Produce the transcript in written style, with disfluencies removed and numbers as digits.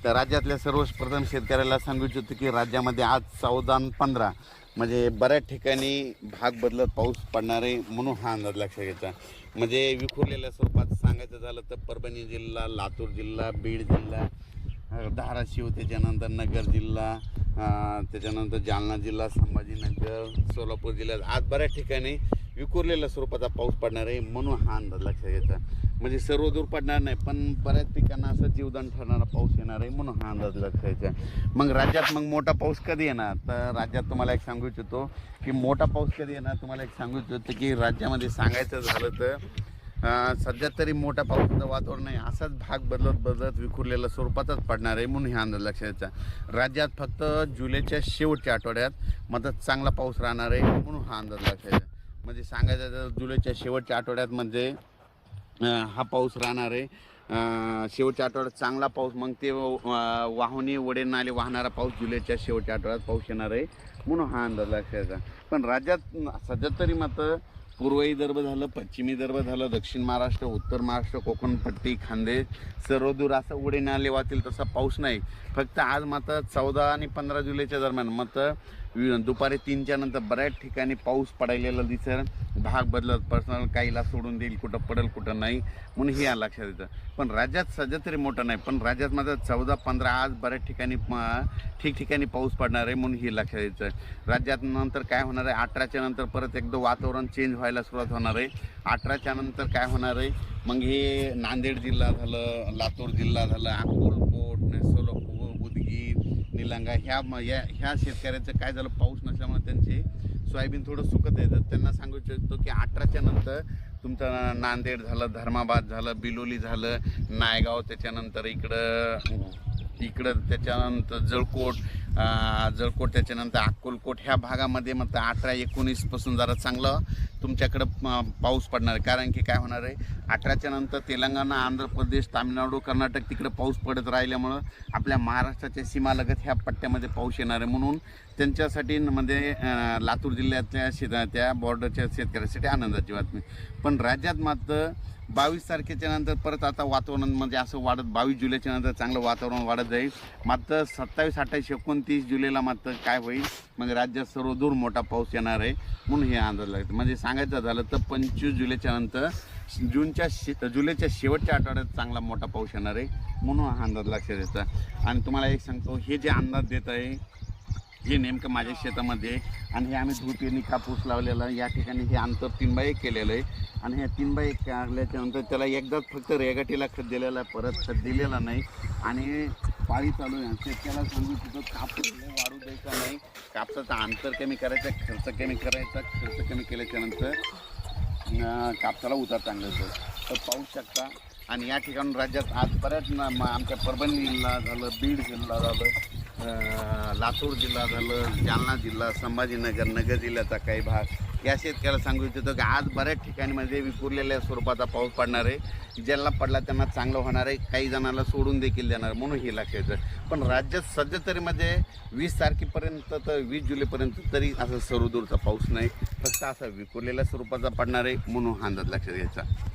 तर राज्यातल्या सर्वप्रथम शेतकऱ्याला सांगू इच्छितो की राज्यामध्ये आज 14 आणि 15 म्हणजे बऱ्याच ठिकाणी भाग बदलत पाऊस पडणार आहे, म्हणून हा अंदाज लक्षात घ्यायचा. म्हणजे विखुरलेल्या स्वरूपात सांगायचं झालं तर परभणी जिल्हा, लातूर जिल्हा, बीड जिल्हा, धाराशिव, त्याच्यानंतर नगर जिल्हा, त्याच्यानंतर जालना जिल्हा, संभाजीनगर, सोलापूर जिल्ह्यात आज बऱ्याच ठिकाणी विखुरलेल्या स्वरूपाचा पाऊस पडणार आहे, म्हणून हा अंदाज लक्षात घ्यायचा. म्हणजे सर्व दूर पडणार नाही, पण बऱ्याच पिकांना असं जीवदान ठरणारा पाऊस येणार आहे, म्हणून हा अंदाज लक्षात घ्यायचा. मग राज्यात मोठा पाऊस कधी येणार, तर राज्यात तुम्हाला एक सांगू इच्छितो की मोठा पाऊस कधी येणार. तुम्हाला एक सांगू इच्छितो की राज्यामध्ये सांगायचं झालं तर सध्या तरी मोठा पावसाचं वातावरण नाही, असाच भाग बदलत विखुरलेल्या स्वरूपातच पडणार आहे, म्हणून हे अंदाज लक्षात घ्यायचा. राज्यात फक्त जुलैच्या शेवटच्या आठवड्यात मात्र चांगला पाऊस राहणार आहे, म्हणून हा अंदाज लक्षात घ्यायचा. म्हणजे सांगायचं तर जुलैच्या शेवटच्या आठवड्यात म्हणजे हा पाऊस राहणार आहे. शेवटच्या आठवड्यात चांगला पाऊस, मग ते वाहुनी वडे नाले वाहणारा पाऊस जुलैच्या शेवटच्या आठवड्यात पाऊस येणार आहे, म्हणून हा अंदाज लक्षात घ्यायचा. पण राज्यात सध्या तरी मात्र पूर्व विदर्भ झालं, पश्चिमी विदर्भ झालं, दक्षिण महाराष्ट्र, उत्तर महाराष्ट्र, कोकणपट्टी, खानदेश सर्वदूर असं उडे नाले वाहतील तसा पाऊस नाही. फक्त आज मात्र 14 आणि 15 जुलैच्या दरम्यान मात्र दुपारी 3च्या नंतर बऱ्याच ठिकाणी पाऊस पडायलेला दिसेल. भाग बदलत पर्सनल काहीला सोडून देईल, कुठं पडेल कुठं नाही, म्हणून हे लक्षात येतं. पण राज्यात सध्या तरी मोठं नाही, पण राज्यात मात्र 14-15 आज बऱ्याच ठिकाणी ठिकठिकाणी पाऊस पडणार आहे, म्हणून हे लक्षात यायचं. राज्यात नंतर काय होणार आहे, 18च्या नंतर परत एकदा वातावरण चेंज व्हायला सुरुवात होणार आहे. 18च्या नंतर काय होणार आहे, मग हे नांदेड जिल्हा झालं, लातूर जिल्हा झालं, अक्कलकोट, सोलापूर, उदगीर, निलंगा ह्या शेतकऱ्याचं काय झालं, पाऊस नसल्यामुळे त्यांचे सोयाबीन थोडं सुकत येतं. त्यांना सांगू इच्छितो की 18च्या नंतर तुमचं नांदेड झालं, धर्माबाद झालं, बिलोली झालं, नायगाव, त्याच्यानंतर इकडं त्याच्यानंतर जळकोट, त्याच्यानंतर अक्कलकोट ह्या भागामध्ये मग 18-19पासून जरा चांगलं तुमच्याकडं पाऊस पडणार आहे. कारण की काय होणार आहे, 18च्या नंतर तेलंगणा, आंध्र प्रदेश, तामिळनाडू, कर्नाटक तिकडे पाऊस पडत राहिल्यामुळं आपल्या महाराष्ट्राच्या सीमालगत ह्या पट्ट्यामध्ये पाऊस येणार आहे, म्हणून त्यांच्यासाठी म्हणजे लातूर जिल्ह्यातल्या त्या बॉर्डरच्या शेतकऱ्यासाठी आनंदाची बातमी. पण राज्यात मात्र 22 तारखेच्या नंतर परत आता वातावरण म्हणजे असं वाढत 22 जुलैच्या नंतर चांगलं वातावरण वाढत जाईल. मात्र 27, 28, 29 जुलैला मात्र काय होईल, म्हणजे राज्यात सर्वदूर मोठा पाऊस येणार आहे, म्हणून हे अंदाज लागतं. म्हणजे सांगायचं झालं तर 25 जुलैच्या नंतर जुलैच्या शेवटच्या आठवड्यात चांगला मोठा पाऊस येणार आहे, म्हणून हा अंदाज लक्षात येतं. आणि तुम्हाला एक सांगतो, हे जे अंदाज देत आहे हे नेमकं माझ्या शेतामध्ये, आणि हे आम्ही धूप कापूस लावलेला, या ठिकाणी हे अंतर 3x1 केलेलं आहे. आणि हे 3x1 काढल्याच्यानंतर त्याला एकदाच फक्त रेगाटीला खत दिलेलं आहे, परत खत दिलेला नाही. आणि पाळी चालू आहे. शेतकऱ्याला सांगू तिथं कापूस वाढू द्यायचा नाही, कापसाचं अंतर कमी करायचं, खर्च कमी करायचा. खर्च कमी केल्याच्यानंतर कापसाला उतार चांगला येतो, तर पाहू शकता. आणि या ठिकाणी राज्यात आज बऱ्याच आमच्या परभणी जिल्हा झालं, बीड जिल्हा झालं, लातूर जिल्हा झालं, जालना जिल्हा, संभाजीनगर, नगर जिल्ह्याचा काही भाग, या शेतकऱ्याला सांगू इच्छितो की आज बऱ्याच ठिकाणीमध्ये विखुरलेल्या स्वरूपाचा पाऊस पडणार आहे. ज्यांना पडला त्यांना चांगलं होणार आहे, काही जणांना सोडून देखील देणार, म्हणून हे लक्षात येतं. पण राज्यात सध्या तरी म्हणजे 20 तारखेपर्यंत तर 20 जुलैपर्यंत तरी असं सर्वदूरचा पाऊस नाही, फक्त असा विखुरलेल्या स्वरूपाचा पडणार आहे, म्हणून हा अंदाज लक्षात घ्यायचा.